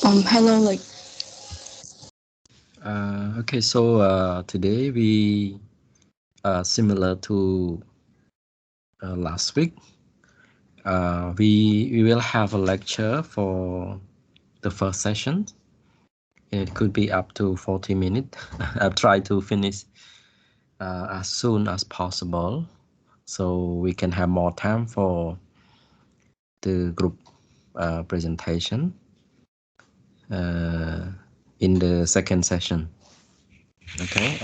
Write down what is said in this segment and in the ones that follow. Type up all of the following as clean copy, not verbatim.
Hello, Okay, so today we similar to last week. We will have a lecture for the first session. It could be up to 40 minutes. I'll try to finish as soon as possible, so we can have more time for the group presentation in the second session. Okay.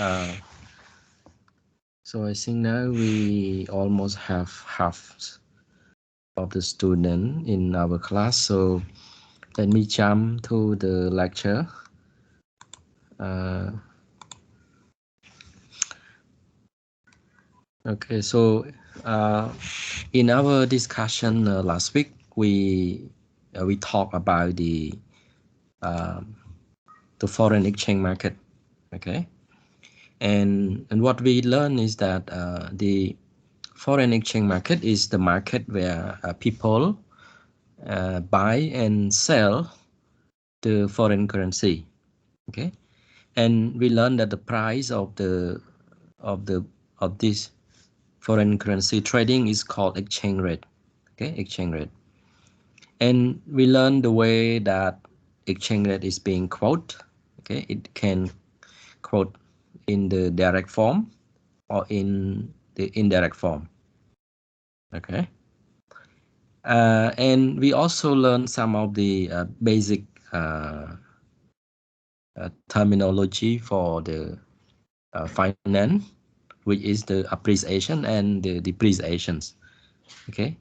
So I think now we almost have half of the student in our class. So let me jump to the lecture. Okay, so in our discussion last week, we talked about the foreign exchange market. Okay, and what we learned is that the foreign exchange market is the market where people buy and sell the foreign currency. Okay, and we learned that the price of this foreign currency trading is called exchange rate. Okay, exchange rate. And we learned the way that exchange rate is being quoted. Okay, it can quote in the direct form or in the indirect form. Okay, and we also learned some of the basic terminology for the finance, which is the appreciation and the depreciations. Okay,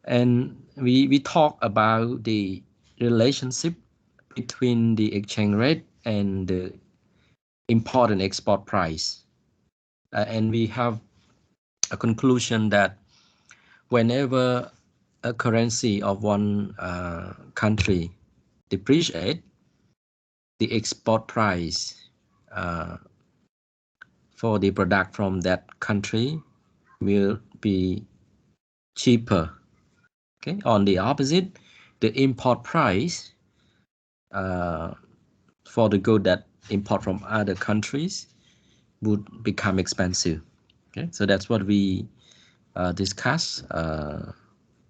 and we talk about the relationship between the exchange rate and the import and export price, and we have a conclusion that whenever a currency of one country depreciate, the export price for the product from that country will be cheaper. Okay, on the opposite, the import price for the good that import from other countries would become expensive. Okay, so that's what we discussed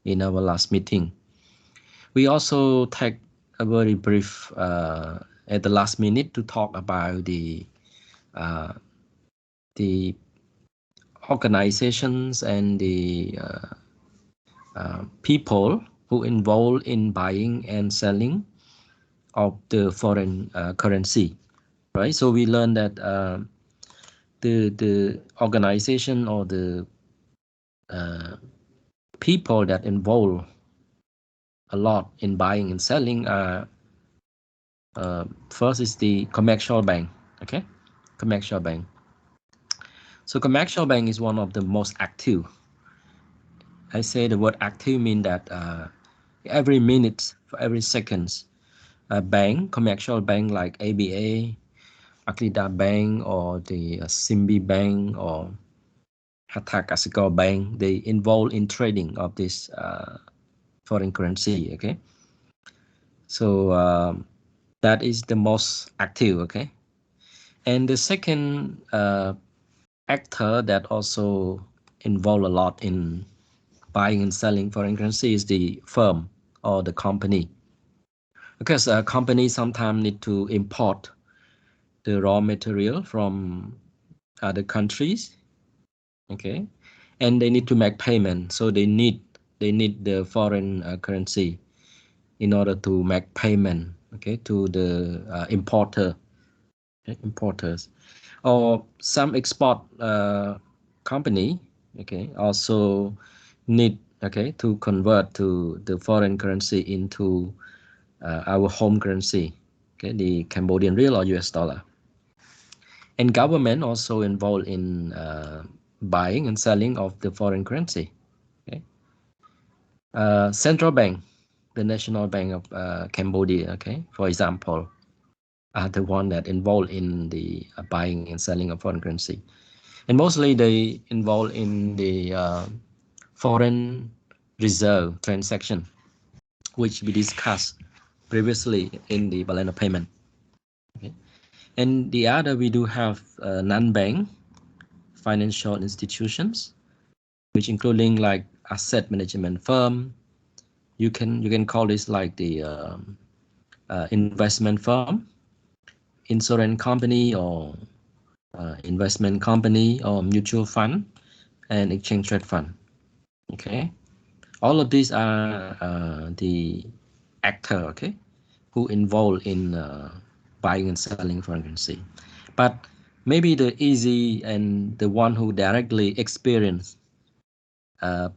in our last meeting. We also take a very brief at the last minute to talk about the organizations and the people who involved in buying and selling of the foreign currency, right? So we learned that the organization or the people that involve a lot in buying and selling first is the commercial bank. Okay, commercial bank. So commercial bank is one of the most active. I say the word active mean that every minute, for every seconds, a bank, commercial bank like ABA, Akrida Bank, or the Simbi Bank, or Hattha Kasikorn Bank, they involved in trading of this foreign currency. Okay, so that is the most active. Okay, and the second actor that also involved a lot in buying and selling foreign currency is the firm or the company, because a company sometimes need to import the raw material from other countries. Okay, and they need to make payment, so they need the foreign currency in order to make payment. Okay, to the importer. Okay, importers, or some export company. Okay, also need to convert to the foreign currency into our home currency. Okay, the Cambodian riel or US dollar. And government also involved in buying and selling of the foreign currency. Okay, central bank, the National Bank of Cambodia. Okay, for example, are the one that involved in the buying and selling of foreign currency, and mostly they involved in the foreign reserve transaction, which we discussed previously in the balance of payment. Okay. And the other, we do have non-bank financial institutions, which including like asset management firm. You can call this like the investment firm, insurance company, or investment company, or mutual fund, and exchange trade fund. Okay, all of these are the actor, okay, who involved in buying and selling foreign currency. But maybe the easy and the one who directly experience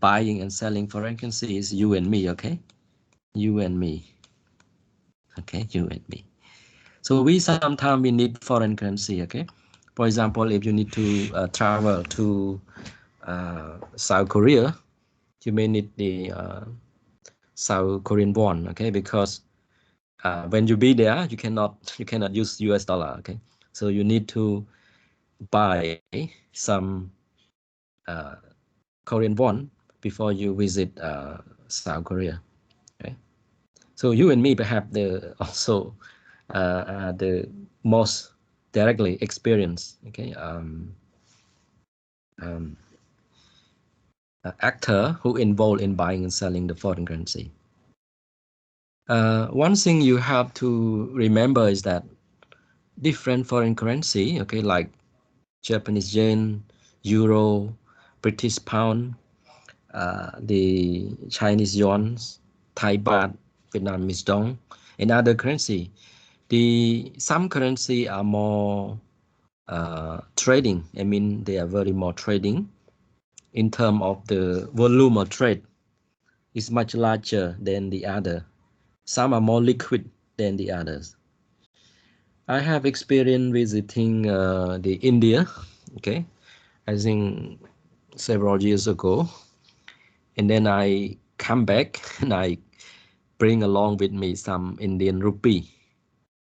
buying and selling foreign currency is you and me, okay? You and me, okay? You and me. So we sometimes we need foreign currency, okay? For example, if you need to travel to South Korea, you may need the South Korean won, okay? Because when you be there, you cannot use US dollar, okay? So you need to buy some Korean won before you visit South Korea. Okay, so you and me perhaps the also the most directly experience, okay, actor who involved in buying and selling the foreign currency. One thing you have to remember is that different foreign currency, okay, like Japanese yen, euro, British pound, the Chinese yuan, Thai baht, Vietnamese dong, and other currency. Some currency are more trading. I mean, they are very more trading in terms of the volume of trade is much larger than the other. Some are more liquid than the others. I have experience visiting the India, okay, I think several years ago, and then I come back and I bring along with me some Indian rupee,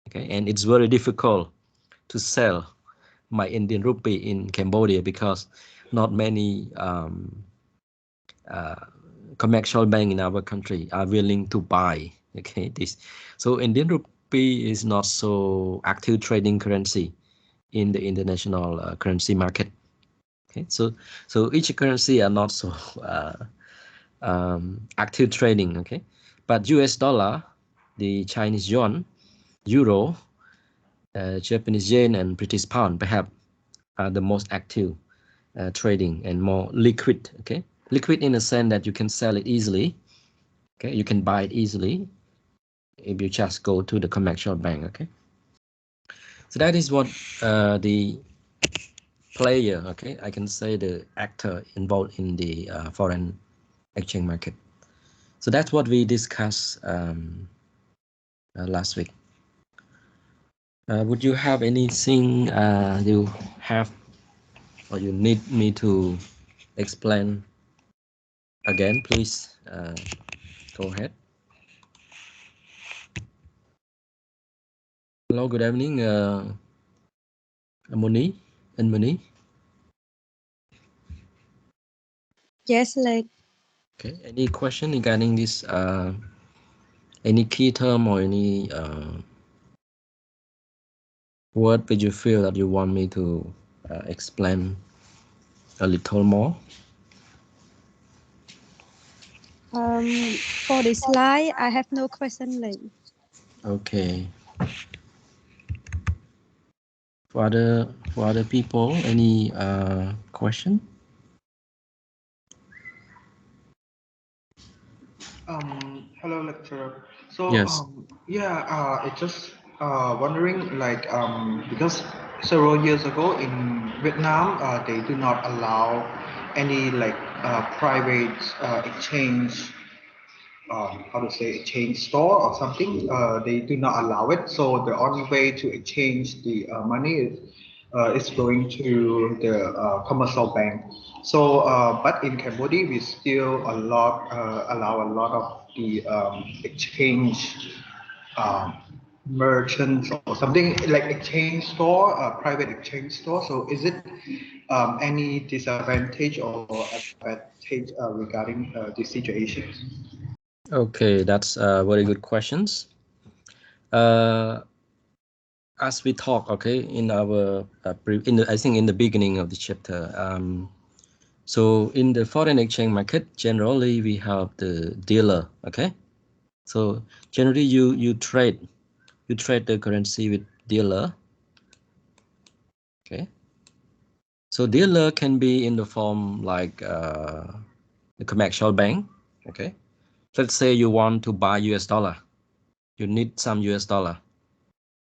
okay, and it's very difficult to sell my Indian rupee in Cambodia because not many uh, commercial bank in our country are willing to buy, okay, this. So Indian rupee is not so active trading currency in the international currency market. Okay, so each currency are not so active trading. Okay, but US dollar, the Chinese yuan, euro, Japanese yen, and British pound perhaps are the most active trading and more liquid. Okay, liquid in a sense that you can sell it easily. Okay, you can buy it easily if you just go to the commercial bank. Okay, so that is what the player. Okay, I can say the actor involved in the foreign exchange market. So that's what we discussed last week. Would you have anything you have or you need me to explain again? Please go ahead. Hello, good evening, Moni and Moni. Yes, like Okay, any question regarding this? Any key term or any word that you feel that you want me to explain a little more? for the slide, I have no question. Like Okay. For other people, any question? Hello, lecturer. So, Yes. yeah, I just wondering, like, because several years ago in Vietnam, they do not allow any like private exchange, how to say, exchange store or something. They do not allow it. So the only way to exchange the money is going to the commercial bank. So, but in Cambodia, we still allow a lot of the exchange um, merchants or something like exchange store, private exchange store. So, is it any disadvantage or advantage regarding this situation? Okay, that's very good questions. As we talk, okay, in our I think in the beginning of the chapter, so in the foreign exchange market, generally we have the dealer, okay. So generally you trade the currency with dealer, okay. So dealer can be in the form like the commercial bank, okay. Let's say you want to buy US dollar, you need some US dollar,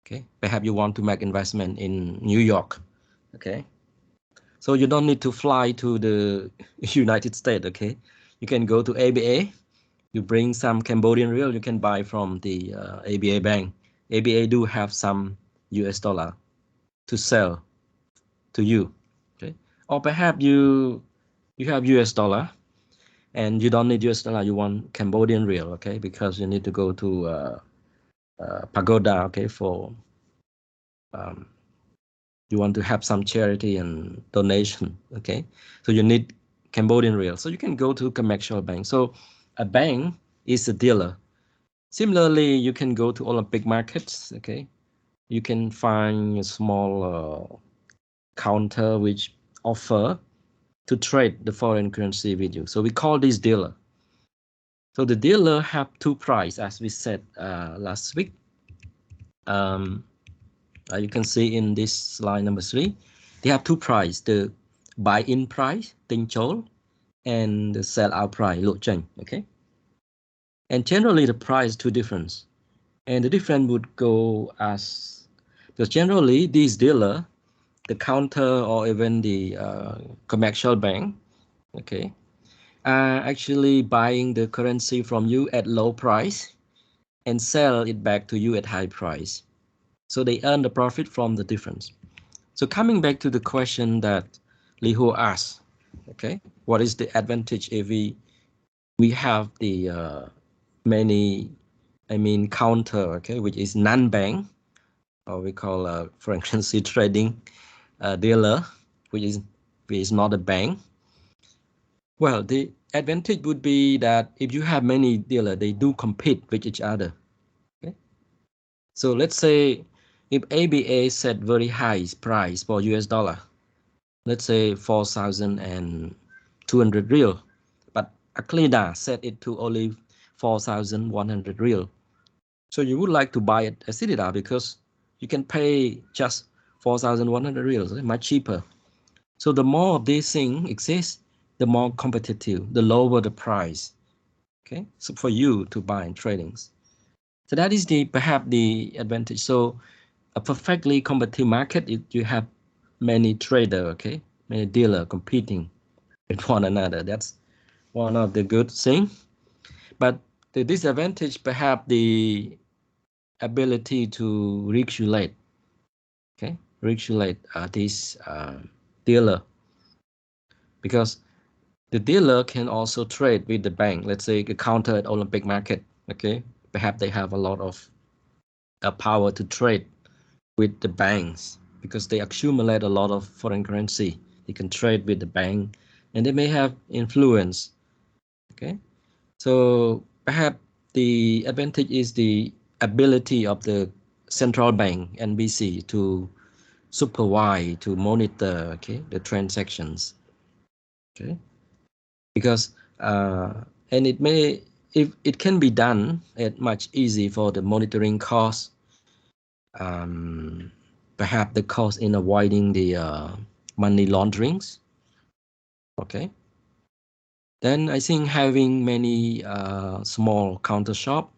okay. Perhaps you want to make investment in New York, okay. So you don't need to fly to the United States, okay. You can go to ABA, you bring some Cambodian real, you can buy from the ABA bank. ABA do have some US dollar to sell to you, okay. Or perhaps you have US dollar and you don't need US dollar, you want Cambodian real, okay, because you need to go to pagoda, okay, for you want to have some charity and donation, okay. So you need Cambodian real, so you can go to commercial bank. So a bank is a dealer. Similarly, you can go to Olympic markets, okay. You can find a small counter which offer to trade the foreign currency with you. So we call this dealer. So the dealer have two price, as we said last week. You can see in this slide number 3, they have two price: the buy-in price, tinh chol, and the sell-out price, lộ chênh, okay. And generally the price two different, and the difference would go as, because generally these dealer, the counter or even the commercial bank, okay, are actually buying the currency from you at low price and sell it back to you at high price. So they earn the profit from the difference. So coming back to the question that Li Ho asked, okay, what is the advantage if we have the many, counter, okay, which is non-bank, or we call foreign currency trading dealer, which is not a bank. Well, the advantage would be that if you have many dealers, they do compete with each other. Okay? So let's say if ABA set very high price for US dollar, let's say 4,200 real, but Aklida set it to only 4,100 real. So you would like to buy it at Citida because you can pay just 4,100 reals, much cheaper. So the more of these things exist, the more competitive, the lower the price. Okay, so for you to buy in tradings. So that is perhaps the advantage. So a perfectly competitive market, you have many trader, okay, many dealer competing with one another. That's one of the good thing. But the disadvantage, perhaps the ability to regulate, okay, regulate this dealer, because the dealer can also trade with the bank. Let's say a counter at Olympic market, okay, perhaps they have a lot of power to trade with the banks because they accumulate a lot of foreign currency. They can trade with the bank and they may have influence, okay. So perhaps the advantage is the ability of the central bank, NBC, to supervise, to monitor, okay, the transactions, okay, because and if it can be done at much easy for the monitoring cost, perhaps the cost in avoiding the money launderings, okay. Then I think having many small counter shop,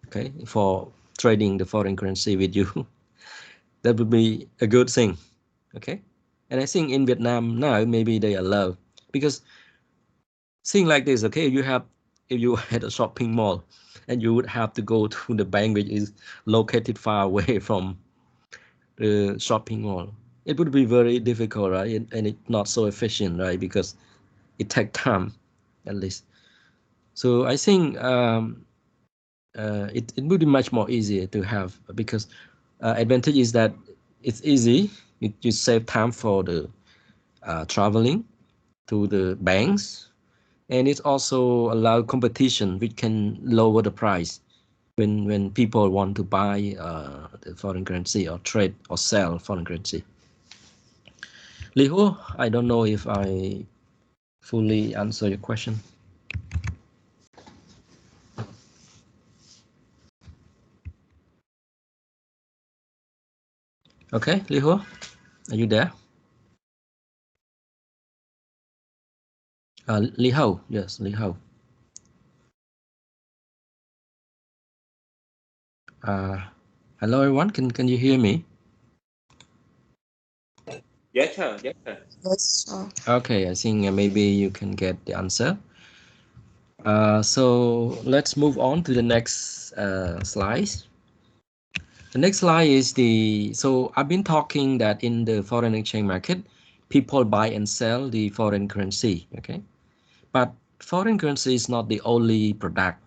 okay, for trading the foreign currency with you, that would be a good thing, okay. And I think in Vietnam now maybe they allow, because thing like this, okay, if you had a shopping mall and you would have to go to the bank which is located far away from the shopping mall, it would be very difficult, right? And it's not so efficient, right? Because it takes time at least. So I think it would be much more easier to have, because advantage is that it's easy. You save time for the traveling to the banks, and it also allow competition which can lower the price, when people want to buy the foreign currency or trade or sell foreign currency. Li Hu, I don't know if I fully answer your question. Okay, Li Hu, are you there? Li Hao, yes, Li Hao. Hello everyone, can you hear me? Yes, sir. Yes, sir. Yes, sir. Okay, I think maybe you can get the answer. So let's move on to the next slide. The next slide is so I've been talking that in the foreign exchange market, people buy and sell the foreign currency, okay? But foreign currency is not the only product,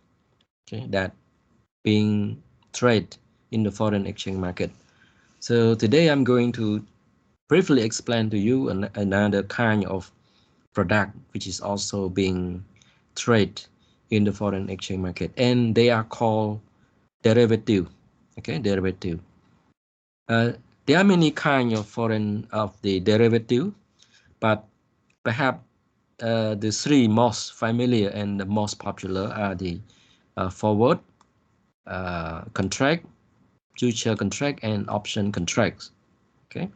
okay, that being traded in the foreign exchange market. So today I'm going to briefly explain to you another kind of product which is also being traded in the foreign exchange market, and they are called derivative. Okay, derivative. There are many kinds of the derivative, but perhaps the three most familiar and the most popular are the forward contract, future contract, and option contracts. Okay.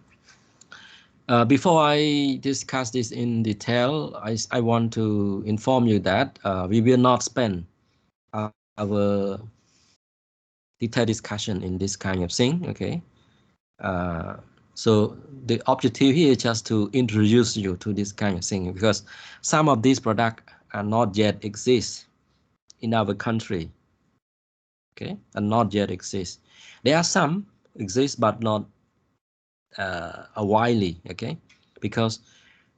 Before I discuss this in detail, I want to inform you that we will not spend our detailed discussion in this kind of thing. Okay. So the objective here is just to introduce you to this kind of thing, because some of these products are not yet exist in our country. Okay, and not yet exist. There are some exist, but not widely. Okay, because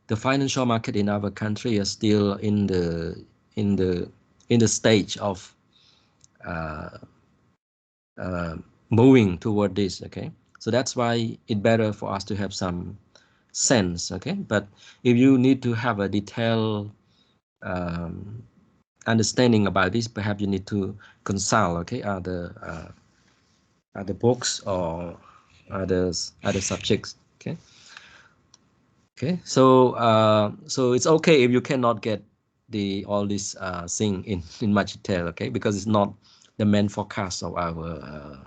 the financial market in our country is still in the stage of moving toward this. Okay, so that's why it's better for us to have some sense. Okay, but if you need to have a detailed understanding about this, perhaps you need to consult, okay, other books or other subjects. Okay. Okay, so it's okay if you cannot get all this thing in much detail, okay, because it's not the main focus of our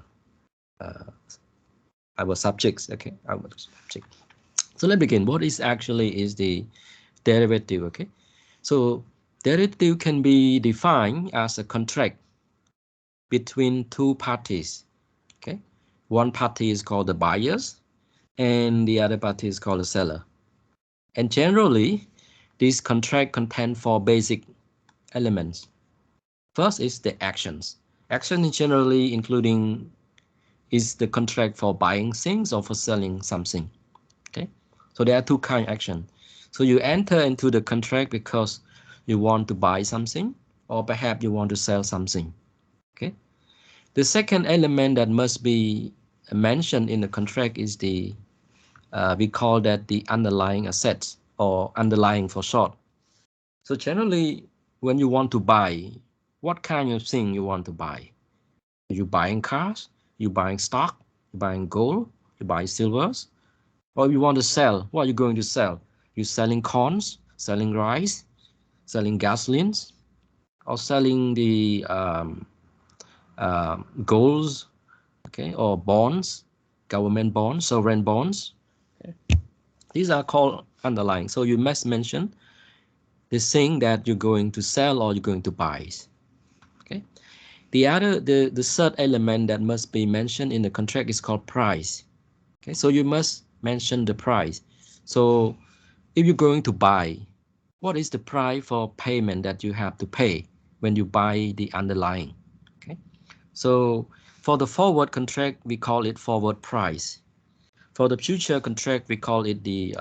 subjects. Okay, our subject. So let's begin. What is the derivative? Okay, so derivative can be defined as a contract between two parties. Okay, one party is called the buyers, and the other party is called the seller. And generally, this contract contains four basic elements. First is the actions. Action is generally including is the contract for buying things or for selling something. Okay, so there are two kind of action. So you enter into the contract because you want to buy something, or perhaps you want to sell something. Okay, the second element that must be mentioned in the contract is we call that the underlying assets, or underlying for short. So generally, when you want to buy, what kind of thing you want to buy? Are you buying cars? You buying stock? You buying gold? You buying silvers? Or you want to sell? What are you going to sell? You selling corns? Selling rice? Selling gasolines? Or selling the golds? Okay, or bonds, government bonds, sovereign bonds. Okay. These are called underlying. So you must mention the thing that you're going to sell or you're going to buy. Okay. The third element that must be mentioned in the contract is called price. Okay, so you must mention the price. So if you're going to buy, what is the price for payment that you have to pay when you buy the underlying? Okay, so for the forward contract, we call it forward price. For the future contract, we call it the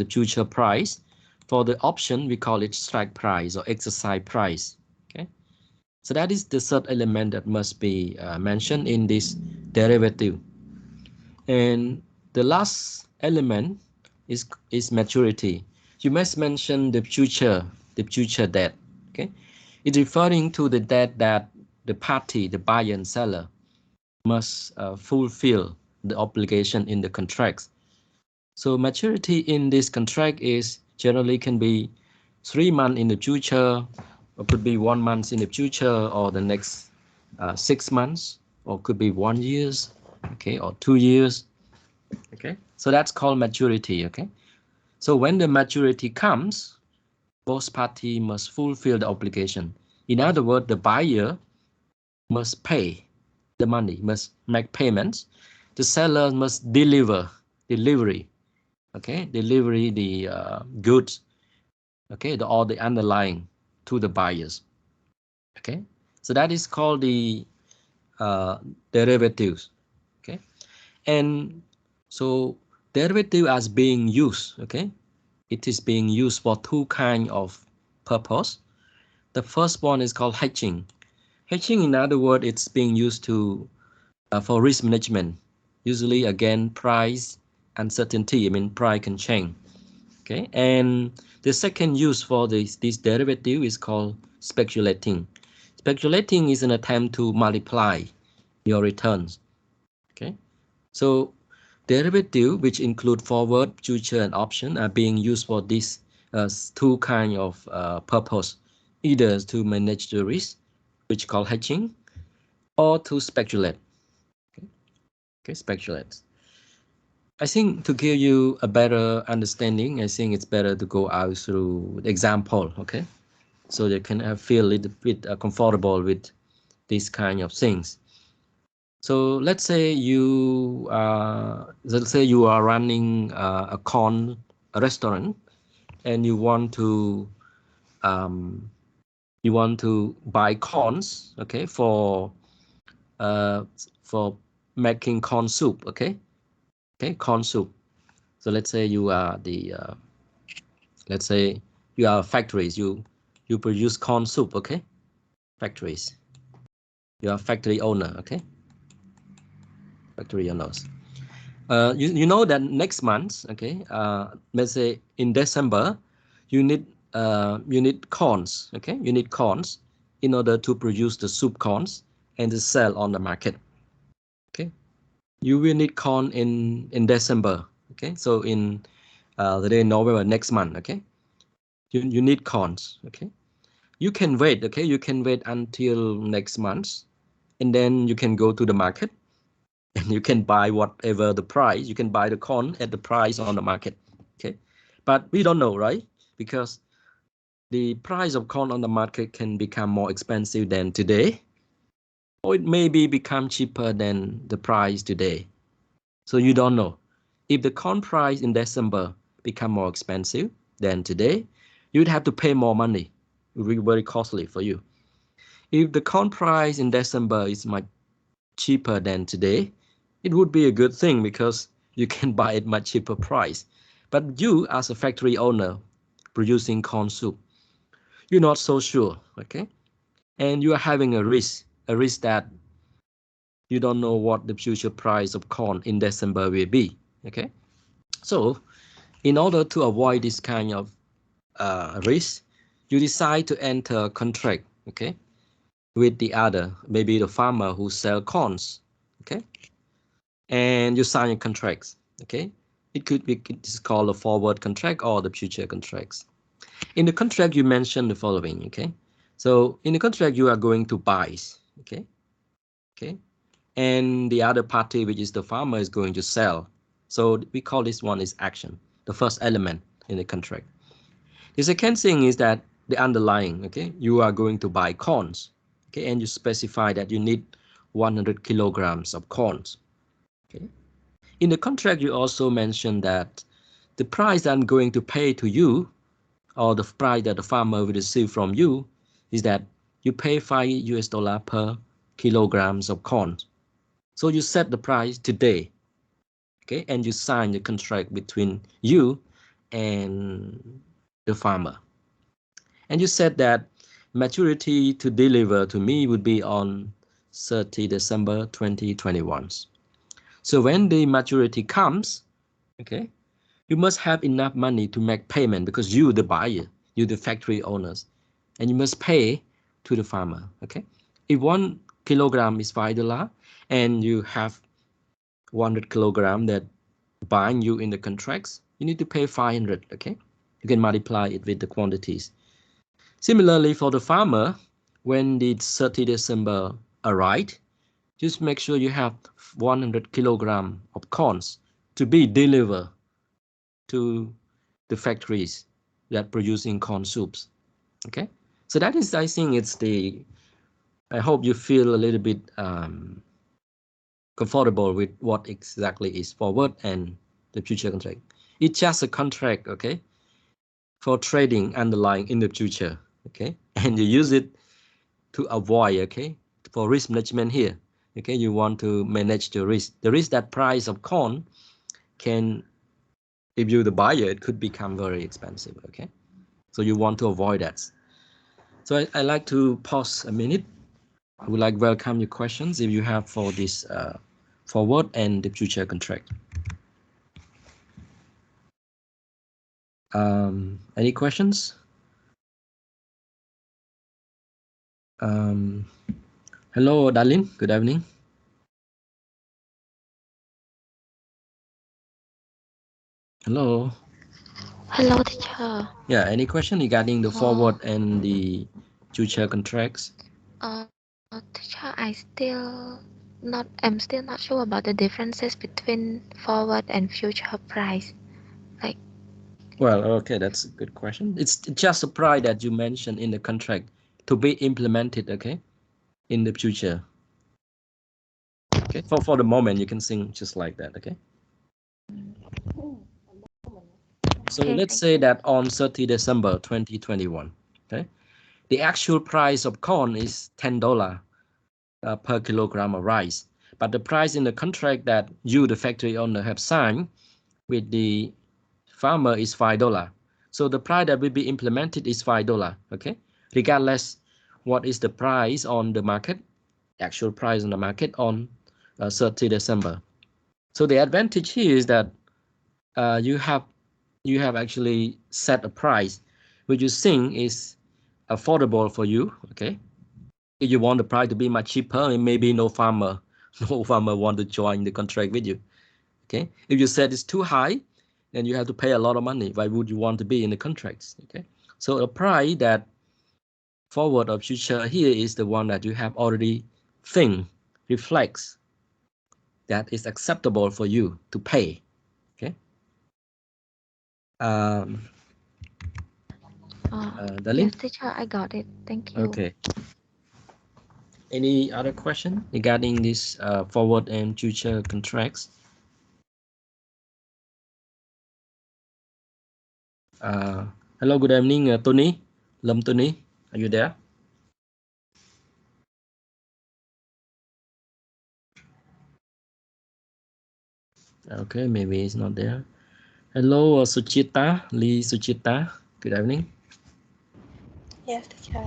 future price. For the option, we call it strike price or exercise price. Okay, so that is the third element that must be mentioned in this derivative. And the last element is maturity. You must mention the future debt. Okay, It's referring to the debt that the party, the buyer and seller, must fulfill the obligation in the contracts. So maturity in this contract is generally can be 3 months in the future, or could be 1 month in the future, or the next 6 months, or could be 1 year, okay, or 2 years. Okay, so that's called maturity. Okay, so when the maturity comes, both parties must fulfill the obligation. In other words, the buyer must pay the money, must make payments. The seller must delivery, okay, delivery the goods, okay, all the underlying to the buyers. Okay, so that is called the derivatives. Okay, and so derivative as being used, okay, it is being used for two kind of purpose. The first one is called hedging. Hedging, in other words, it's being used to for risk management. Usually, again, price uncertainty. I mean, price can change. Okay, and the second use for this derivative is called speculating. Speculating is an attempt to multiply your returns. Okay, so derivative, which include forward, future, and option, are being used for these two kind of purpose, either to manage the risk, which called hedging, or to speculate. Okay, speculate. I think to give you a better understanding, I think it's better to go out through the example, okay? So you can feel a little bit comfortable with these kind of things. So let's say you are running a restaurant, and you want to buy corns, okay, for making corn soup, okay, corn soup. So let's say you are let's say you are factories, you produce corn soup, okay, factories. You are factory owner, okay, factory owners. You know that next month, okay, let's say in December, you need corns, okay, you need corns in order to produce the soup corns and to sell on the market. Okay, you will need corn in December, okay, so in the day November next month, okay, you need corns, okay. You can wait, okay, you can wait until next month, and then you can go to the market and you can buy whatever the price. You can buy the corn at the price on the market, okay. But we don't know, right? Because the price of corn on the market can become more expensive than today, or it maybe become cheaper than the price today. So you don't know. If the corn price in December become more expensive than today, you'd have to pay more money. It will be very costly for you. If the corn price in December is much cheaper than today, it would be a good thing because you can buy it much cheaper price. But you, as a factory owner producing corn soup, you're not so sure, okay? And you are having a risk that you don't know what the future price of corn in December will be, okay? So in order to avoid this kind of risk, you decide to enter a contract, okay, with the other, maybe the farmer who sell corns, okay, and you sign a contract, okay. It could be, it's called a forward contract or the future contracts. In the contract, you mention the following, okay. So in the contract, you are going to buy, okay, and the other party, which is the farmer, is going to sell. So we call this one is action, the first element in the contract. The second thing is that the underlying, okay, you are going to buy corns, okay, and you specify that you need 100 kilograms of corns, okay. In the contract, you also mention that the price I'm going to pay to you, or the price that the farmer will receive from you, is that you pay $5 per kilograms of corn. So you set the price today, okay, and you sign the contract between you and the farmer. And you said that maturity to deliver to me would be on 30 December 2021. So when the maturity comes, okay, you must have enough money to make payment because you, the buyer, you, the factory owners, and you must pay to the farmer. Okay, if 1 kilogram is $5 and you have 100 kilogram that bind you in the contracts, you need to pay 500. Okay, you can multiply it with the quantities. Similarly, for the farmer, when the 30 December arrived, just make sure you have 100 kilogram of corns to be delivered to the factories that producing corn soups. Okay, so that is, I think it's the, I hope you feel a little bit comfortable with what exactly is forward and the future contract. It's just a contract, okay, for trading underlying in the future, okay, and you use it to avoid, okay, for risk management here, okay, you want to manage the risk that price of corn can, if you're the buyer, it could become very expensive, okay, so you want to avoid that. So I like to pause a minute. I would like welcome your questions if you have for this forward and the future contract. Any questions? Hello, Darlene. Good evening. Hello. Hello, teacher. Yeah, any question regarding the forward and the future contracts? Teacher, I'm still not sure about the differences between forward and future price. Like, well, okay, that's a good question. It's just a price that you mentioned in the contract to be implemented, okay, in the future. Okay, for the moment, you can think just like that, okay? So okay, let's say that on 30 December 2021, okay, the actual price of corn is $10 per kilogram of rice, but the price in the contract that you, the factory owner, have signed with the farmer is $5. So the price that will be implemented is $5, okay, regardless what is the price on the market, actual price on the market on 30 December. So the advantage here is that you have actually set a price which you think is affordable for you, okay? If you want the price to be much cheaper, maybe no farmer want to join the contract with you, okay? If you said it's too high, then you have to pay a lot of money. Why would you want to be in the contracts, okay? So a price that forward or future here is the one that you have already think reflects that is acceptable for you to pay, okay? Darlene? yes, teacher, I got it. Thank you. Okay. Any other question regarding this forward and future contracts? Hello, good evening, Tony. Tony, are you there? Okay, maybe it's not there. Hello, Suchita, Lee Suchita. Good evening. Yes, teacher.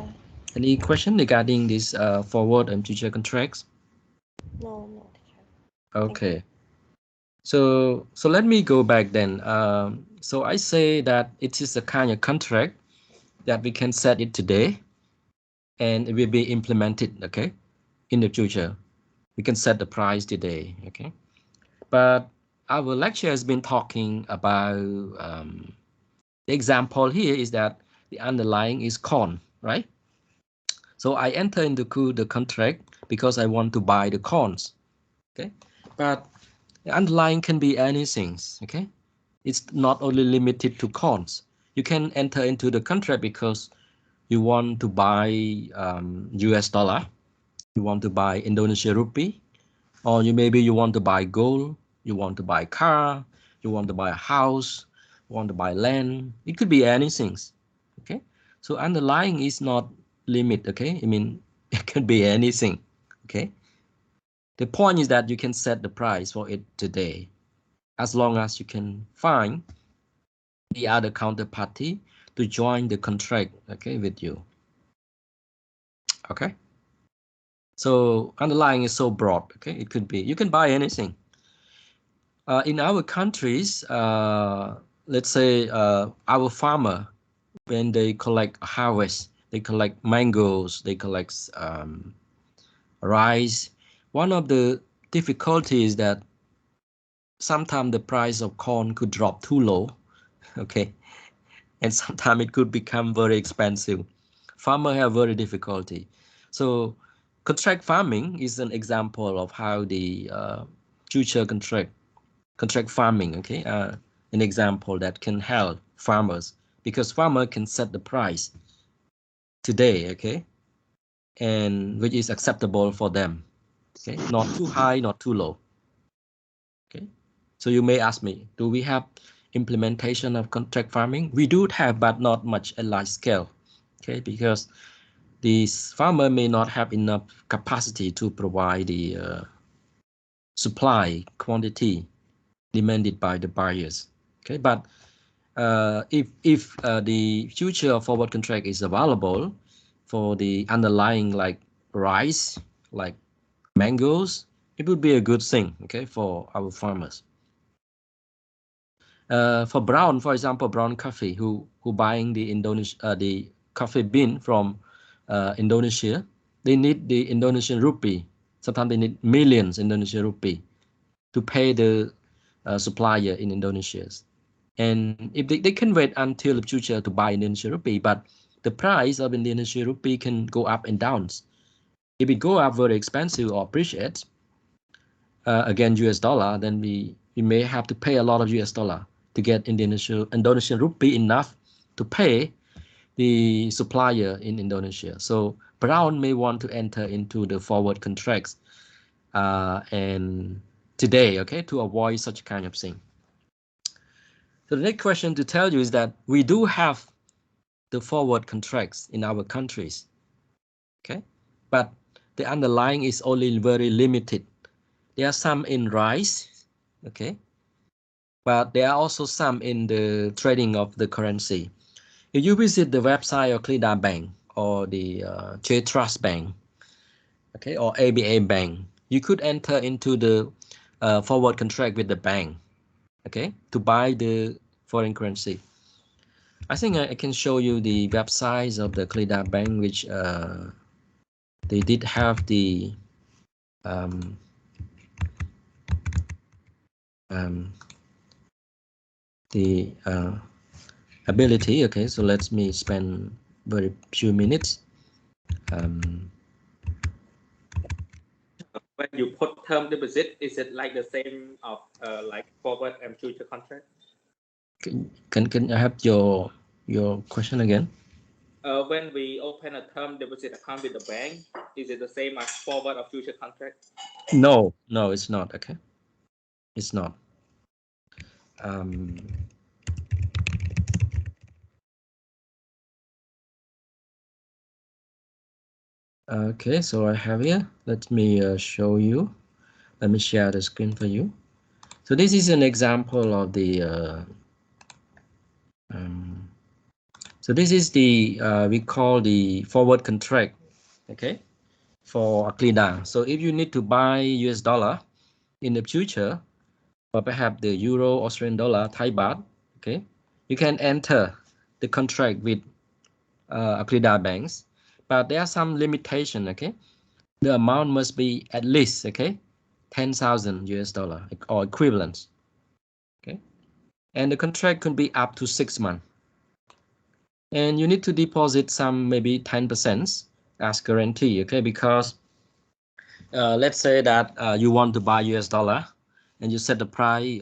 Any question regarding this forward and future contracts? No, teacher. Okay. So let me go back then. So I say that it is a kind of contract that we can set it today, and it will be implemented, okay, in the future. We can set the price today, okay. But our lecture has been talking about the example here is that the underlying is corn, right? So I enter into the contract because I want to buy the corns, okay? But the underlying can be anything, okay? It's not only limited to corns. You can enter into the contract because you want to buy US dollar, you want to buy Indonesia rupee, or maybe you want to buy gold, you want to buy a car, you want to buy a house, you want to buy land. It could be anything, okay? So underlying is not limit, okay? I mean, it could be anything, okay? The point is that you can set the price for it today, as long as you can find the other counterparty to join the contract, okay, with you, okay? So underlying is so broad, okay? It could be, you can buy anything. In our countries, let's say our farmer, when they collect a harvest, They collect mangoes, they collect rice. One of the difficulties is that sometimes the price of corn could drop too low, okay, and sometimes it could become very expensive. Farmers have very difficulty. So contract farming is an example of how the future contract farming, okay, an example that can help farmers, because farmer can set the price today, okay, and which is acceptable for them, okay, not too high, not too low. Okay, so you may ask me, do we have implementation of contract farming? We do have, but not much at large scale, okay, because these farmer may not have enough capacity to provide the supply quantity demanded by the buyers, okay. But if the future forward contract is available for the underlying like rice, like mangoes, it would be a good thing, okay, for our farmers. For brown, for example, brown coffee, who buying the coffee bean from Indonesia, they need the Indonesian rupee. Sometimes they need millions Indonesian rupee to pay the supplier in Indonesia. And if they can wait until the future to buy Indonesian rupee, but the price of Indonesian rupee can go up and down. If it go up very expensive or appreciate against US dollar, then we may have to pay a lot of US dollar to get Indonesian rupee enough to pay the supplier in Indonesia. So Brown may want to enter into the forward contracts and today, okay, to avoid such kind of thing. So the next question to tell you is that we do have the forward contracts in our countries, okay, but the underlying is only very limited. There are some in rice, okay, but there are also some in the trading of the currency. If you visit the website of Klida Bank or the Trust Bank, okay, or ABA Bank, you could enter into the forward contract with the bank, okay, to buy the foreign currency. I think I can show you the websites of the Klida Bank, which they did have the ability. Okay, so let me spend very few minutes. When you put term deposit, is it like the same of like forward and future contract? Can I have your question again? When we open a term deposit account with the bank, is it the same as forward or future contract? No, it's not. Okay, it's not. Okay, so I have here. Let me show you. Let me share the screen for you. So this is an example of the. So this is the we call the forward contract. Okay, for Klida. So if you need to buy US dollar in the future, or perhaps the euro, Australian dollar, Thai baht, okay, you can enter the contract with Klida banks, but there are some limitation. Okay, the amount must be at least, okay, 10,000 US dollar or equivalent. Okay, and the contract could be up to 6 months, and you need to deposit some maybe 10% as guarantee. Okay, because let's say that you want to buy US dollar and you set the price,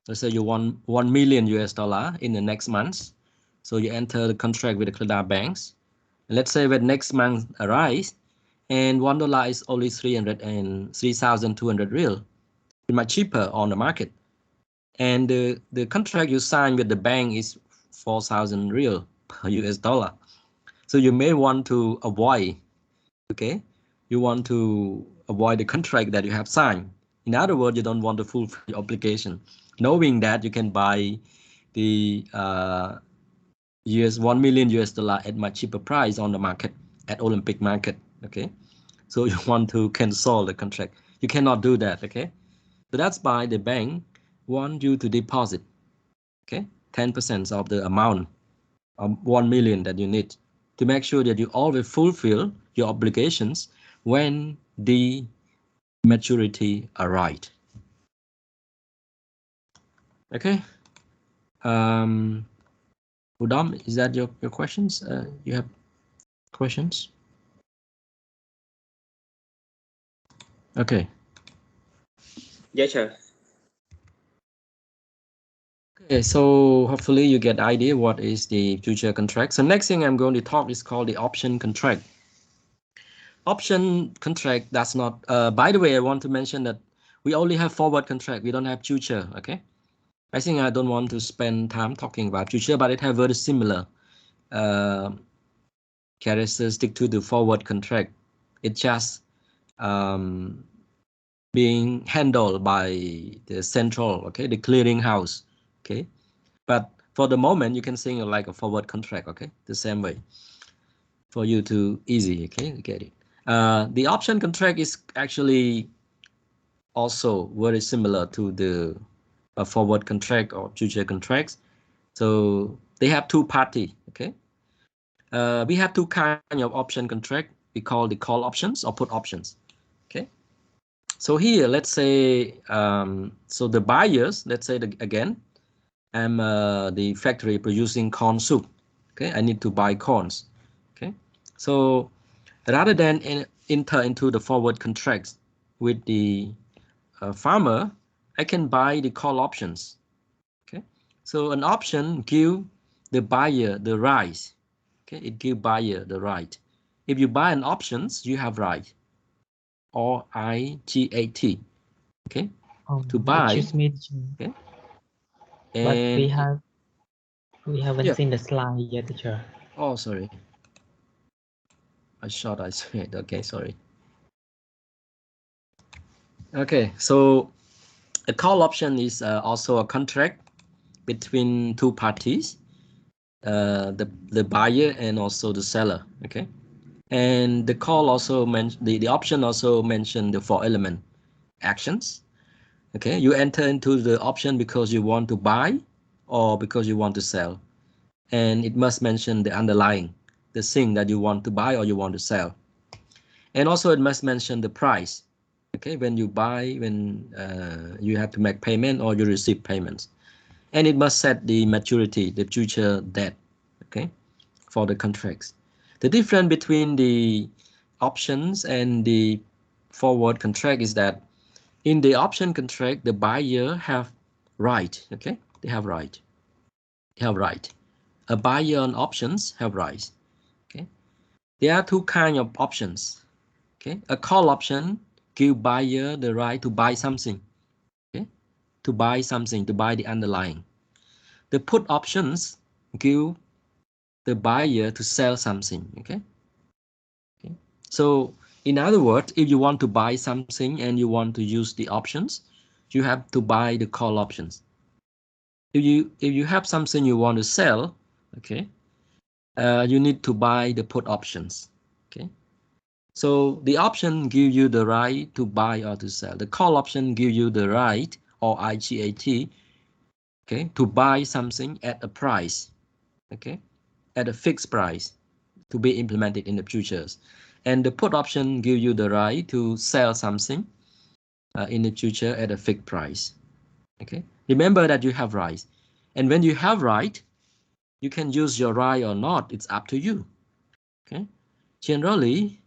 let's say you want 1 million US dollar in the next month. So you enter the contract with the Klida banks. And let's say when next month arrives and $1 is only 3,200 real, it's much cheaper on the market. And the contract you sign with the bank is 4,000 real per US dollar. So you may want to avoid, okay, you want to avoid the contract that you have signed. In other words, you don't want to fulfill the obligation, knowing that you can buy the 1 million US dollar at much cheaper price on the market at Olympic market. Okay, so you want to cancel the contract. You cannot do that. Okay, so that's why the bank want you to deposit, okay, 10% of the amount of 1 million that you need to make sure that you always fulfill your obligations when the maturity arrives. Okay. Udam, is that your questions? You have questions? Okay. Yes, sir. Okay, so hopefully you get the idea what is the future contract. So next thing I'm going to talk is called the option contract. Option contract does not, by the way, I want to mention that we only have forward contract. We don't have future, okay? I think I don't want to spend time talking about future, but it have very similar characteristic to the forward contract. It just being handled by the central, okay, the clearing house, okay. But for the moment, you can think of like a forward contract, okay, the same way for you to easy, okay, get it. The option contract is actually also very similar to the forward contract or future contracts. So they have two party, okay. We have two kind of option contract. We call the call options or put options, okay. So here, let's say, so the buyers, let's say again, I'm the factory producing corn soup. Okay, I need to buy corns. Okay, so rather than enter into the forward contracts with the farmer, I can buy the call options. Okay, so an option give the buyer the right. Okay, it give buyer the right. If you buy an options, you have right. Or IGAT. Okay, to buy. Excuse me, okay, but and we haven't yeah. seen the slide yet, teacher. Oh, sorry. I thought I said, okay, sorry. Okay, so a call option is also a contract between two parties, the buyer and also the seller, okay? And the call also the option also mentioned the 4 element actions. Okay, you enter into the option because you want to buy or because you want to sell. And it must mention the underlying, the thing that you want to buy or you want to sell. And also it must mention the price. Okay, when you buy, when you have to make payment or you receive payments. And it must set the maturity, the future debt, okay, for the contracts. The difference between the options and the forward contract is that in the option contract, the buyer have right, okay, they have right. They have right. A buyer on options have rights, okay. There are two kinds of options, okay. A call option give buyer the right to buy something, okay, to buy something, to buy the underlying. The put options give the buyer to sell something, okay. Okay. So in other words, if you want to buy something and you want to use the options, you have to buy the call options. If you have something you want to sell, okay, you need to buy the put options, okay. So the option give you the right to buy or to sell. The call option give you the right, or IGAT, okay, to buy something at a price, okay, at a fixed price to be implemented in the futures. And the put option give you the right to sell something in the future at a fixed price, okay. Remember that you have rights. And when you have right, you can use your right or not. It's up to you, okay. Generally,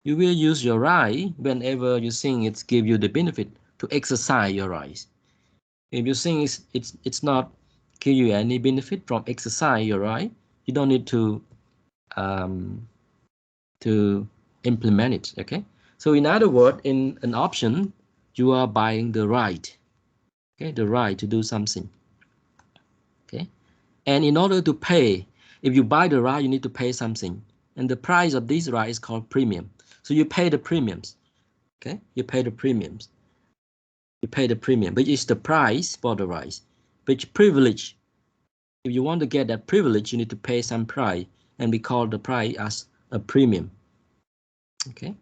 you will use your right whenever you think it's give you the benefit to exercise your rights. If you think it's not give you any benefit from exercise your right, you don't need to implement it, okay? So in other words, in an option, you are buying the right, okay? The right to do something, okay? And in order to pay, if you buy the right, you need to pay something. And the price of this right is called premium. So you pay the premiums, okay? You pay the premiums. You pay the premium, which is the price for the rights, which privilege. If you want to get that privilege, you need to pay some price, and we call the price as a premium. Okay.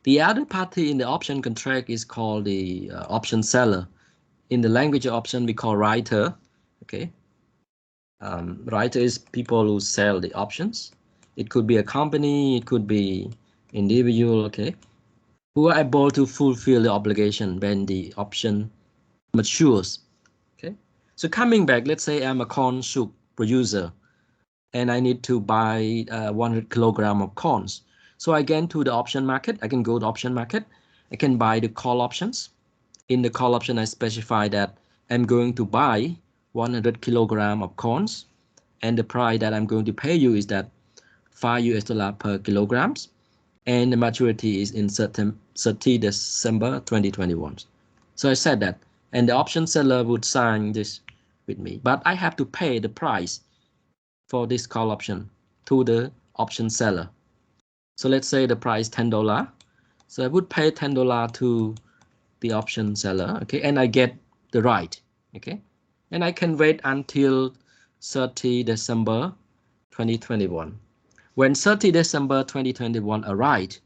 The other party in the option contract is called the option seller. In the language of option, we call writer. Okay. Writer is people who sell the options. It could be a company, it could be individual, okay, who are able to fulfill the obligation when the option matures. Okay, so coming back, let's say I'm a corn soup producer and I need to buy 100 kilogram of corns. So I get to the option market. I can go to option market. I can buy the call options. In the call option, I specify that I'm going to buy 100 kilogram of corns, and the price that I'm going to pay you is that $5 per kilograms, and the maturity is in 30 December 2021. So I said that, and the option seller would sign this with me, but I have to pay the price for this call option to the option seller. So let's say the price $10. So I would pay $10 to the option seller, okay, and I get the right, okay, and I can wait until 30 December 2021. When 30 December 2021 arrived,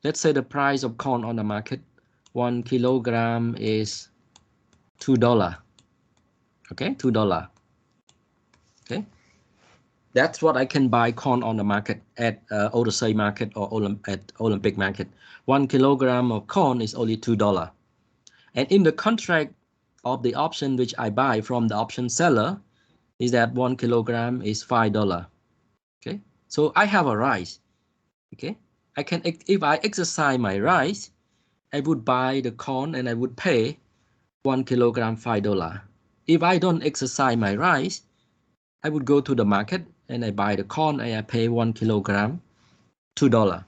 let's say the price of corn on the market, 1 kilogram is $2, okay, $2, okay. That's what I can buy corn on the market at Odisei market or at Olympic market. 1 kilogram of corn is only $2. And in the contract of the option which I buy from the option seller is that 1 kilogram is $5. Okay, so I have a right. Okay, I can, if I exercise my right, I would buy the corn and I would pay 1 kilogram $5. If I don't exercise my right, I would go to the market and I buy the corn and I pay 1 kilogram $2.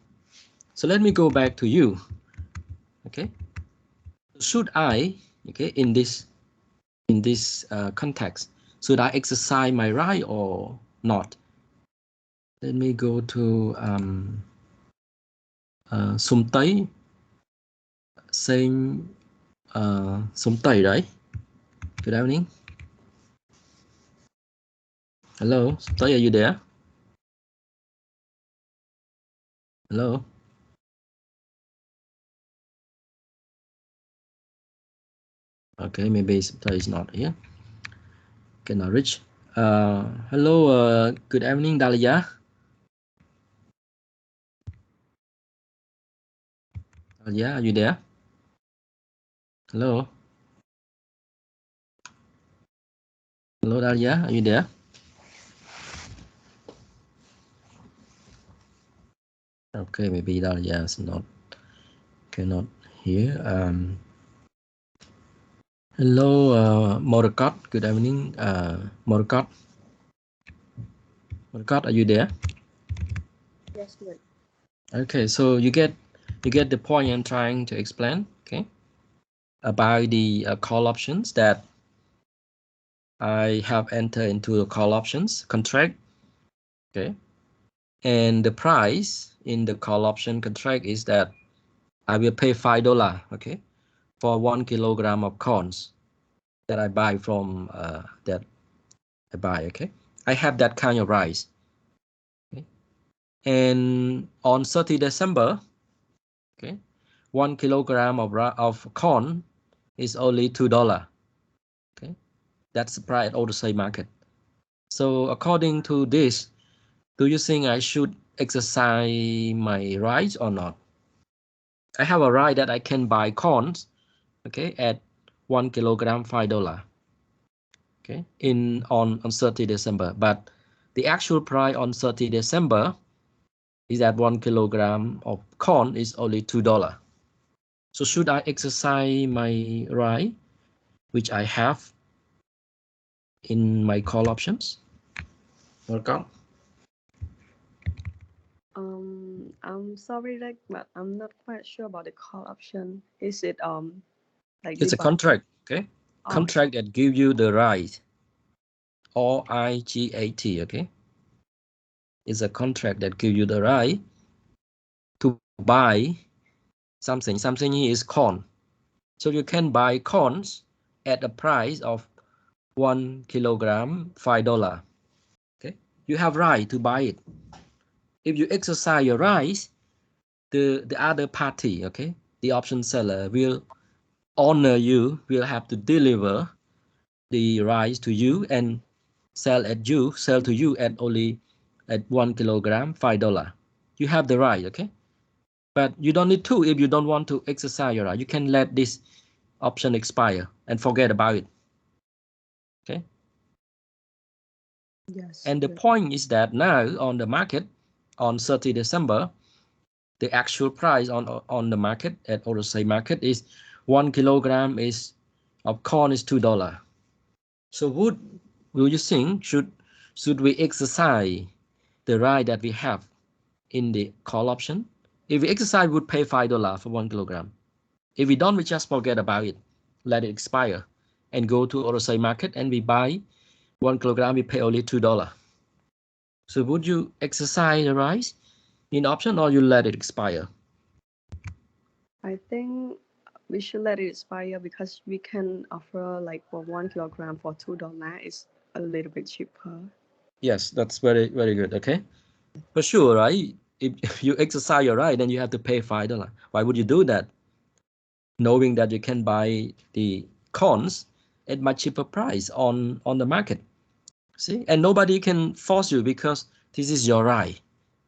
So let me go back to you. Okay, should I, okay, in this context, should I exercise my right or not? Let me go to Sum Tây, saying Sum Tây, right? Good evening. Hello, Sum Tây, are you there? Hello. Okay, maybe Sum Tây is not here. Cannot reach. Hello, good evening, Dahlia. Dahlia, are you there? Hello. Hello, Dahlia, are you there? Okay, maybe Dahlia is cannot hear. Hello, Morcott. Good evening, Morcott. Morcott, are you there? Yes, good. Okay, so you get the point I'm trying to explain. Okay, about the call options that I have entered into the call options contract. Okay, and the price in the call option contract is that I will pay $5. Okay, for 1 kilogram of corns that I buy from that I buy. Okay, I have that kind of rice. Okay, and on 30 December, okay, 1 kilogram of corn is only $2. Okay, that's the price at Odisei market. So according to this, do you think I should exercise my rights or not? I have a right that I can buy corns, okay, at 1 kilogram $5. Okay, on 30 December, but the actual price on 30 December is that 1 kilogram of corn is only $2. So should I exercise my right, which I have in my call options? Welcome. I'm sorry, like, but I'm not quite sure about the call option. Is it like It's a contract, okay? Oh. Contract that give you the right. RIGAT, okay? It's a contract that give you the right to buy something. Something here is corn. So you can buy corns at a price of 1 kilogram $5. Okay, you have right to buy it. If you exercise your rights, the other party, okay, the option seller will honor you, will have to deliver the rice to you and sell to you at only at 1 kilogram, $5. You have the right, okay? But you don't need to if you don't want to exercise your right. You can let this option expire and forget about it. Okay. Yes. And the point is that now on the market on 30 December, the actual price on the market at Orosei market is 1 kilogram of corn is $2. So will you think should we exercise the right that we have in the call option? If we exercise, we would pay $5 for 1 kilogram. If we don't, we just forget about it, let it expire, and go to Orosei market and we buy 1 kilogram. We pay only $2. So would you exercise the right in option or you let it expire? I think we should let it expire because we can offer like for 1 kilogram for $2 is a little bit cheaper. Yes, that's very, very good. Okay. For sure, right? If you exercise your right, then you have to pay $5. Why would you do that? Knowing that you can buy the corns at much cheaper price on the market. See, and nobody can force you because this is your right.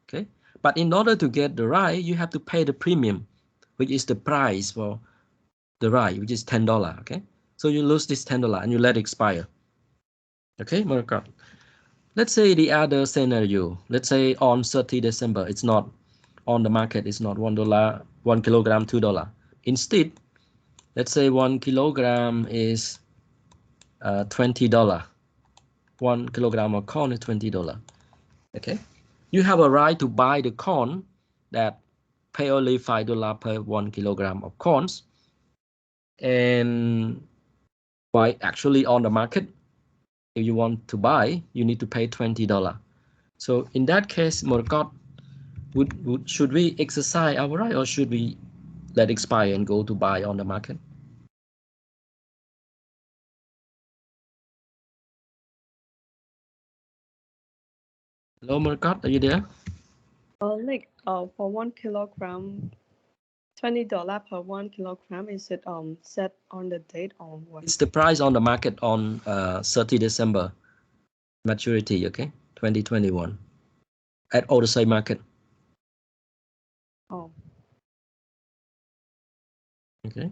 Okay. But in order to get the right, you have to pay the premium, which is the price for the right, which is $10. Okay. So you lose this $10 and you let it expire. Okay, Marco. Let's say the other scenario. Let's say on 30 December, it's not on the market. It's not $1, 1 kilogram, $2. Instead, let's say 1 kilogram is $20. 1 kilogram of corn is $20. Okay, you have a right to buy the corn that pay only $5 per 1 kilogram of corns, and by actually on the market, if you want to buy, you need to pay $20. So in that case, Morgot, should we exercise our right or should we let expire and go to buy on the market? Hello, Morgot, are you there? Like for 1 kilogram, $20 per 1 kilogram. Is it set on the date or what? It's the price on the market on 30 December maturity, okay, 2021 at all the same market. Oh. Okay,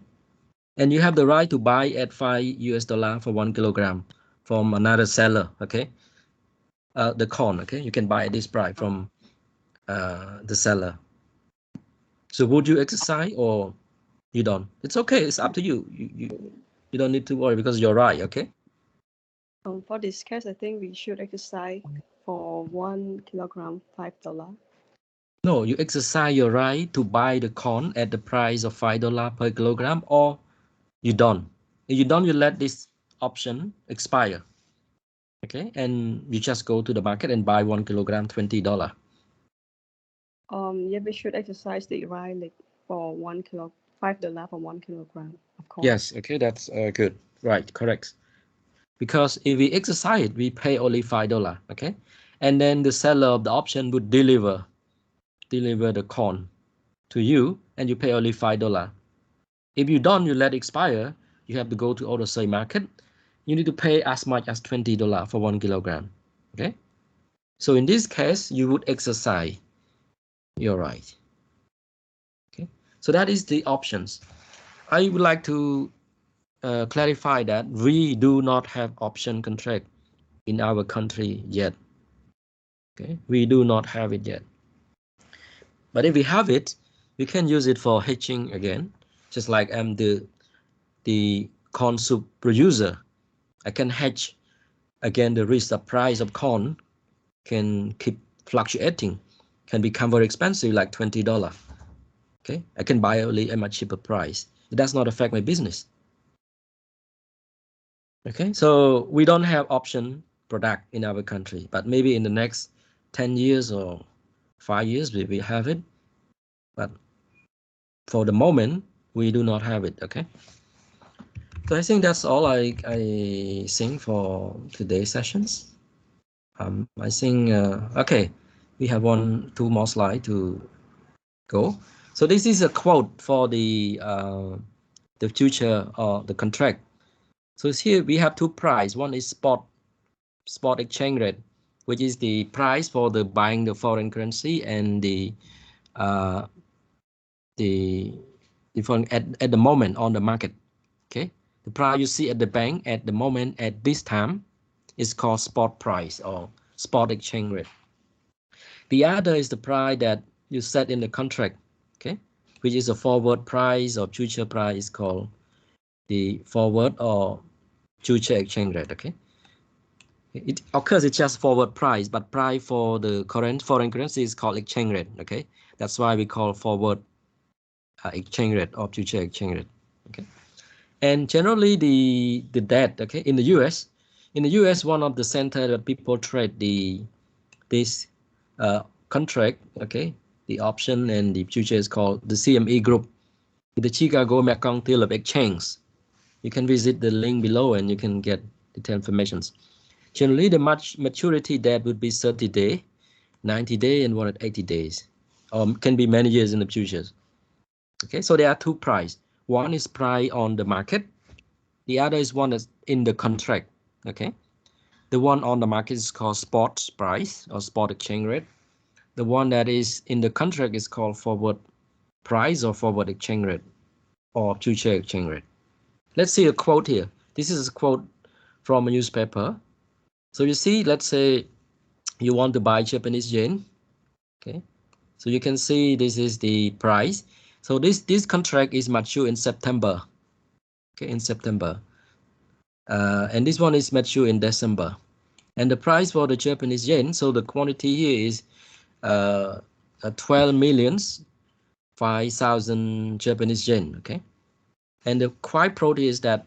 and you have the right to buy at $5 for 1 kilogram from another seller. Okay, the corn. Okay, you can buy at this price from the seller. So would you exercise or you don't? It's okay. It's up to you. You don't need to worry because you're right. Okay. For this case, I think we should exercise for 1 kilogram, $5. No, you exercise your right to buy the corn at the price of $5 per kilogram, or you don't. If you don't, you let this option expire. Okay, and you just go to the market and buy 1 kilogram, $20. Yeah, we should exercise the right like for $5 for 1 kilogram, of course. Yes, okay, that's good. Right, correct. Because if we exercise it, we pay only $5. Okay, and then the seller of the option would deliver the corn to you, and you pay only $5. If you don't, you let it expire. You have to go to other same market. You need to pay as much as $20 for 1 kilogram. Okay, so in this case, you would exercise your right. Okay, so that is the options. I would like to clarify that we do not have option contract in our country yet. Okay, we do not have it yet. But if we have it, we can use it for hedging again. Just like I'm the corn soup producer, I can hedge again the risk of price of corn can keep fluctuating, can become very expensive, like $20. Okay, I can buy only at a much cheaper price. It does not affect my business. Okay, so we don't have option product in our country, but maybe in the next 10 years or 5 years we will have it. But for the moment, we do not have it. Okay, so I think that's all I think for today's sessions. I think okay, we have 2 more slides to go. So this is a quote for the future or the contract. So here we have 2 price. One is spot exchange rate, which is the price for the buying the foreign currency, and the foreign at the moment on the market. Okay, the price you see at the bank at the moment at this time is called spot price or spot exchange rate. The other is the price that you set in the contract, okay, which is a forward price or future price, called the forward or future exchange rate. Okay, it occurs, it's just forward price, but price for the current foreign currency is called exchange rate. Okay, that's why we call forward exchange rate or future exchange rate. Okay, and generally the debt, okay, in the US, one of the center that people trade this contract, okay, the option and the future is called the CME Group, the Chicago Mercantile Exchange. You can visit the link below and you can get detailed information. Generally, the maturity debt would be 30 days, 90 days, and 180 days, or can be many years in the futures. Okay, so there are two price. One is price on the market. The other is one that's in the contract. Okay, the one on the market is called spot price or spot exchange rate. The one that is in the contract is called forward price or forward exchange rate or future exchange rate. Let's see a quote here. This is a quote from a newspaper. So you see, let's say you want to buy Japanese yen. Okay, so you can see this is the price. So this contract is mature in September. Okay, in September. And this one is mature in December. And the price for the Japanese yen, so the quantity here is 12,005,000 Japanese yen. Okay, and the quite probably is that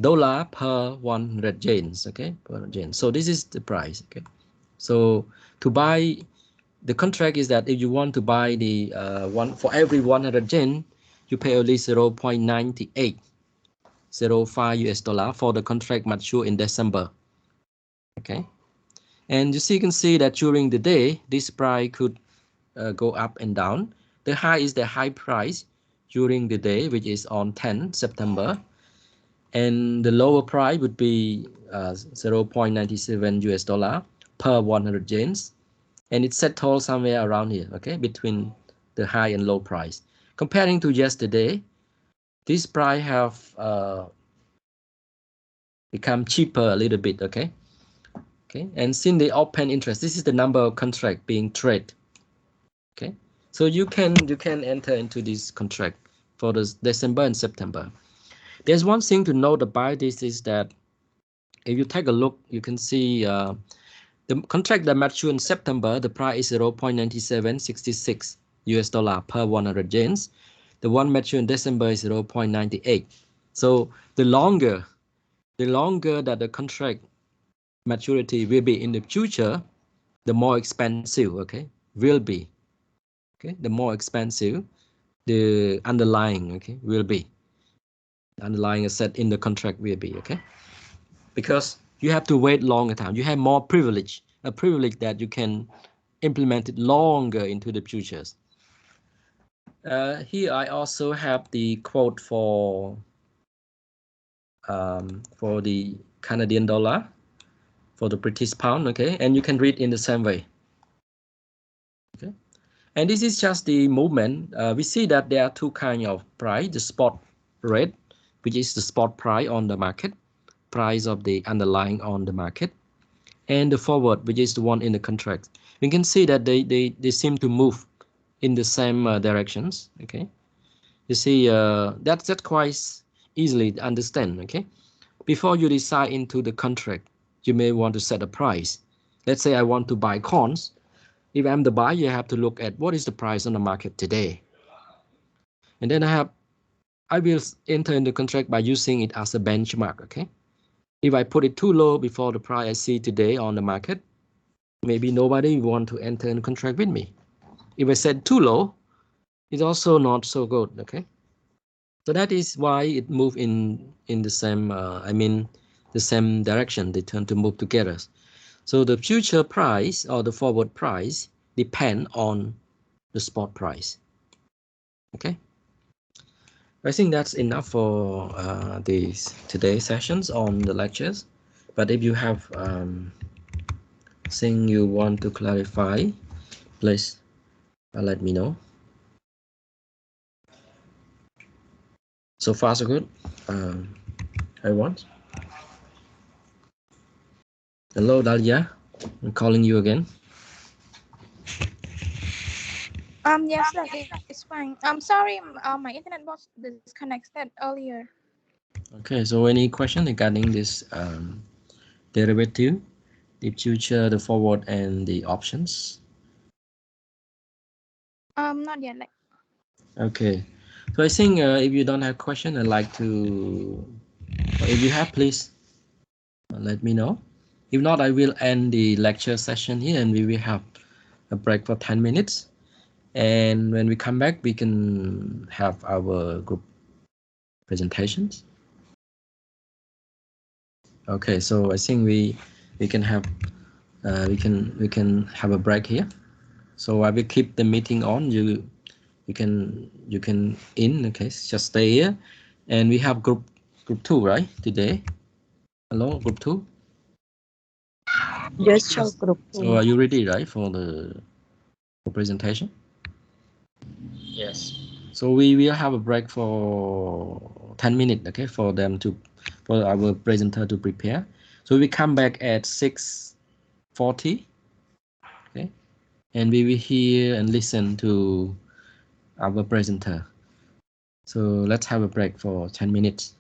dollar per 100 yens. Okay, per 100 yen. So this is the price. Okay, so to buy the contract is that if you want to buy the one for every 100 yen, you pay only 0.9805 US dollar for the contract mature in December. Okay, and you can see that during the day, this price could go up and down. The high is the high price during the day, which is on 10 September. And the lower price would be 0.97 US dollar per 100 yens. And it's settled somewhere around here, okay, between the high and low price. Comparing to yesterday, this price have become cheaper a little bit, okay. Okay, and since the open interest, this is the number of contract being traded. Okay, so you can enter into this contract for the December and September. There's one thing to note about this is that if you take a look, you can see the contract that mature in September, the price is 0.9766 US dollar per 100 yens. The one mature in December is 0.98. So the longer that the contract maturity will be in the future, the more expensive, okay, will be. Okay, the more expensive the underlying, okay, will be. The underlying asset in the contract will be, okay, because you have to wait longer time. You have more privilege, a privilege that you can implement it longer into the futures. Here I also have the quote for the Canadian dollar, for the British pound, okay, and you can read in the same way. Okay, and this is just the movement. We see that there are two kinds of price: the spot rate, which is the spot price on the market, price of the underlying on the market, and the forward, which is the one in the contract. We can see that they seem to move in the same directions. Okay, you see that's quite easily to understand. Okay, before you decide into the contract, you may want to set a price. Let's say I want to buy corns. If I'm the buyer, you have to look at what is the price on the market today, and then I will enter in the contract by using it as a benchmark. Okay, if I put it too low before the price I see today on the market, maybe nobody want to enter in contract with me. If I set too low, it's also not so good. Okay, so that is why it move in the same the same direction. They tend to move together. So the future price or the forward price depend on the spot price. Okay, I think that's enough for today's sessions on the lectures. But if you have Thing you want to clarify, please let me know. So far so good. Everyone. Hello Dalia, I'm calling you again. Yes, like it's fine. I'm sorry, my internet was disconnected earlier. Okay, so any question regarding this derivative, the future, the forward, and the options? Not yet. Like, Okay, so I think if you don't have question, I'd like to, if you have, please let me know. If not, I will end the lecture session here and we will have a break for 10 minutes. And when we come back, we can have our group presentations. Okay, so I think we can have we can have a break here. So I will keep the meeting on. You can in. Okay, just stay here, and we have group 2 right today. Hello, group 2. Yes, cho group. So are you ready, right, for the presentation? Yes. So we will have a break for 10 minutes, okay, for our presenter to prepare. So we come back at 6:40, okay, and we will hear and listen to our presenter. So let's have a break for 10 minutes.